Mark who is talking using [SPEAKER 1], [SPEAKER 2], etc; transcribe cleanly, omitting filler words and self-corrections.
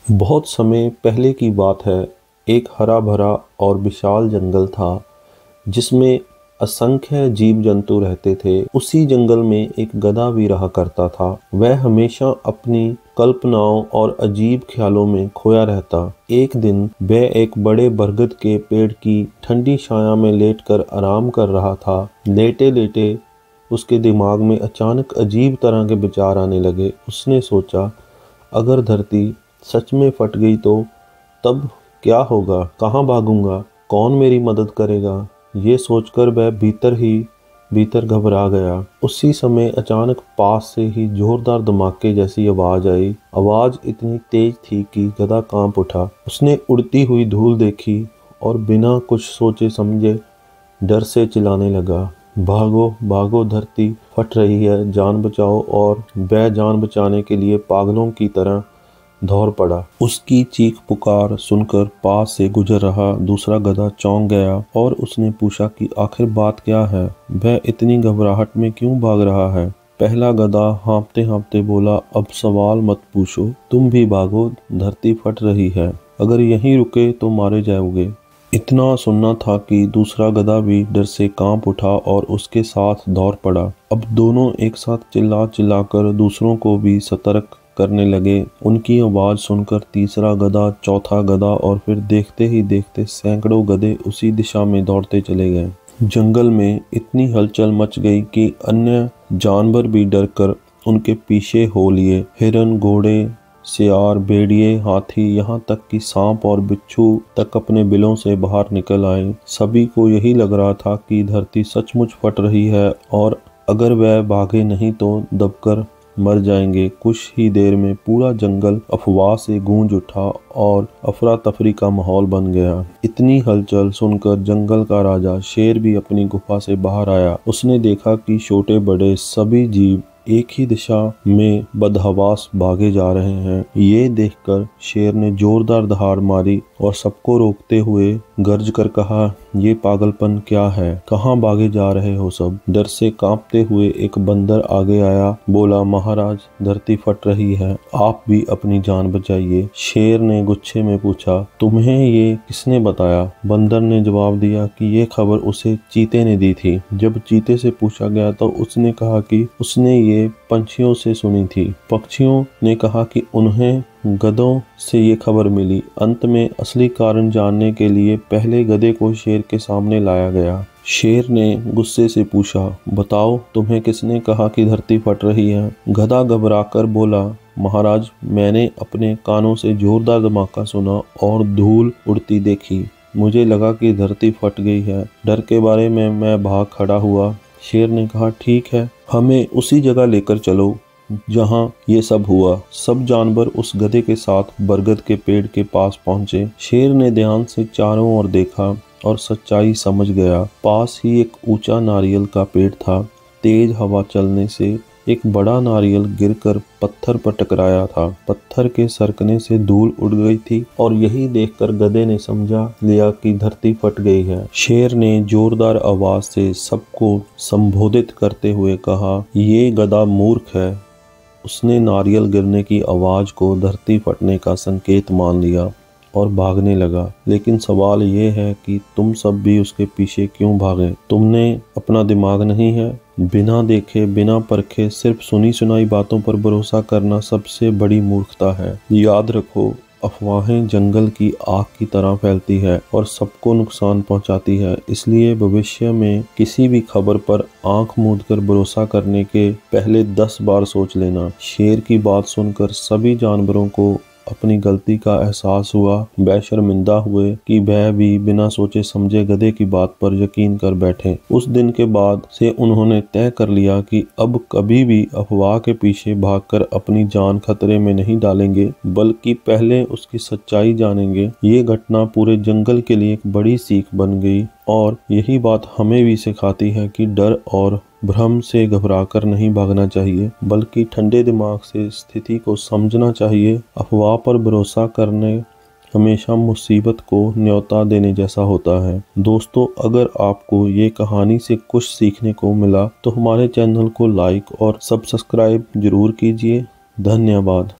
[SPEAKER 1] बहुत समय पहले की बात है। एक हरा भरा और विशाल जंगल था जिसमें असंख्य जीव जंतु रहते थे। उसी जंगल में एक गधा भी रहा करता था। वह हमेशा अपनी कल्पनाओं और अजीब ख्यालों में खोया रहता। एक दिन वह एक बड़े बरगद के पेड़ की ठंडी छाया में लेटकर आराम कर रहा था। लेटे लेटे उसके दिमाग में अचानक अजीब तरह के विचार आने लगे। उसने सोचा, अगर धरती सच में फट गई तो तब क्या होगा? कहाँ भागूंगा? कौन मेरी मदद करेगा? ये सोचकर वह भीतर ही भीतर घबरा गया। उसी समय अचानक पास से ही जोरदार धमाके जैसी आवाज आई। आवाज इतनी तेज थी कि गधा कांप उठा। उसने उड़ती हुई धूल देखी और बिना कुछ सोचे समझे डर से चिल्लाने लगा, भागो भागो, धरती फट रही है, जान बचाओ। और वह जान बचाने के लिए पागलों की तरह दौड़ पड़ा। उसकी चीख पुकार सुनकर पास से गुजर रहा दूसरा गधा चौंक गया और उसने पूछा कि आखिर बात क्या है? वह इतनी घबराहट में क्यों भाग रहा है? पहला गधा हाँफते हाँफते बोला, अब सवाल मत पूछो, तुम भी भागो, धरती फट रही है। अगर यहीं रुके तो मारे जाओगे। इतना सुनना था कि दूसरा गधा भी डर से कांप उठा और उसके साथ दौड़ पड़ा। अब दोनों एक साथ चिल्ला चिल्लाकर दूसरों को भी सतर्क करने लगे। उनकी आवाज सुनकर तीसरा गधा, चौथा गधा और फिर देखते ही देखते सैकड़ों गधे उसी दिशा में दौड़ते चले गए। जंगल में इतनी हलचल मच गई कि अन्य जानवर भी डरकर उनके पीछे हो लिए। हिरन, घोड़े, सियार, भेड़िए, हाथी, यहाँ तक कि सांप और बिच्छू तक अपने बिलों से बाहर निकल आए। सभी को यही लग रहा था कि धरती सचमुच फट रही है और अगर वह भागे नहीं तो दबकर मर जाएंगे। कुछ ही देर में पूरा जंगल अफवाह से गूंज उठा और अफरा तफरी का माहौल बन गया। इतनी हलचल सुनकर जंगल का राजा शेर भी अपनी गुफा से बाहर आया। उसने देखा कि छोटे बड़े सभी जीव एक ही दिशा में बदहवास भागे जा रहे हैं। ये देखकर शेर ने जोरदार दहाड़ मारी और सबको रोकते हुए गर्ज कर कहा, ये पागलपन क्या है? कहाँ भागे जा रहे हो सब? डर से कांपते हुए एक बंदर आगे आया, बोला, महाराज, धरती फट रही है, आप भी अपनी जान बचाइए। शेर ने गुस्से में पूछा, तुम्हें ये किसने बताया? बंदर ने जवाब दिया कि ये खबर उसे चीते ने दी थी। जब चीते से पूछा गया तो उसने कहा कि उसने ये पंछियों से सुनी थी। पक्षियों ने कहा कि उन्हें गधों से ये खबर मिली। अंत में असली कारण जानने के लिए पहले गधे को शेर के सामने लाया गया। शेर ने गुस्से से पूछा, बताओ, तुम्हें किसने कहा कि धरती फट रही है? गधा घबराकर बोला, महाराज, मैंने अपने कानों से जोरदार धमाका सुना और धूल उड़ती देखी। मुझे लगा कि धरती फट गई है। डर के बारे में मैं भाग खड़ा हुआ। शेर ने कहा, ठीक है, हमें उसी जगह लेकर चलो जहां ये सब हुआ। सब जानवर उस गधे के साथ बरगद के पेड़ के पास पहुंचे। शेर ने ध्यान से चारों ओर देखा और सच्चाई समझ गया। पास ही एक ऊंचा नारियल का पेड़ था। तेज हवा चलने से एक बड़ा नारियल गिरकर पत्थर पर टकराया था। पत्थर के सरकने से धूल उड़ गई थी और यही देखकर गधे ने समझा लिया कि धरती फट गई है। शेर ने जोरदार आवाज से सबको संबोधित करते हुए कहा, ये गधा मूर्ख है। उसने नारियल गिरने की आवाज को धरती फटने का संकेत मान लिया और भागने लगा। लेकिन सवाल ये है कि तुम सब भी उसके पीछे क्यों भागे? तुमने अपना दिमाग नहीं है? बिना देखे, बिना परखे, सिर्फ सुनी सुनाई बातों पर भरोसा करना सबसे बड़ी मूर्खता है। याद रखो, अफवाहें जंगल की आग की तरह फैलती है और सबको नुकसान पहुंचाती है। इसलिए भविष्य में किसी भी खबर पर आंख मूंद कर भरोसा करने के पहले 10 बार सोच लेना। शेर की बात सुनकर सभी जानवरों को अपनी गलती का एहसास हुआ। वह शर्मिंदा हुए कि वह भी बिना सोचे समझे गधे की बात पर यकीन कर बैठे। उस दिन के बाद से उन्होंने तय कर लिया कि अब कभी भी अफवाह के पीछे भागकर अपनी जान खतरे में नहीं डालेंगे, बल्कि पहले उसकी सच्चाई जानेंगे। ये घटना पूरे जंगल के लिए एक बड़ी सीख बन गई और यही बात हमें भी सिखाती है कि डर और भ्रम से घबराकर नहीं भागना चाहिए, बल्कि ठंडे दिमाग से स्थिति को समझना चाहिए। अफवाह पर भरोसा करने हमेशा मुसीबत को न्योता देने जैसा होता है। दोस्तों, अगर आपको ये कहानी से कुछ सीखने को मिला तो हमारे चैनल को लाइक और सब्सक्राइब जरूर कीजिए। धन्यवाद।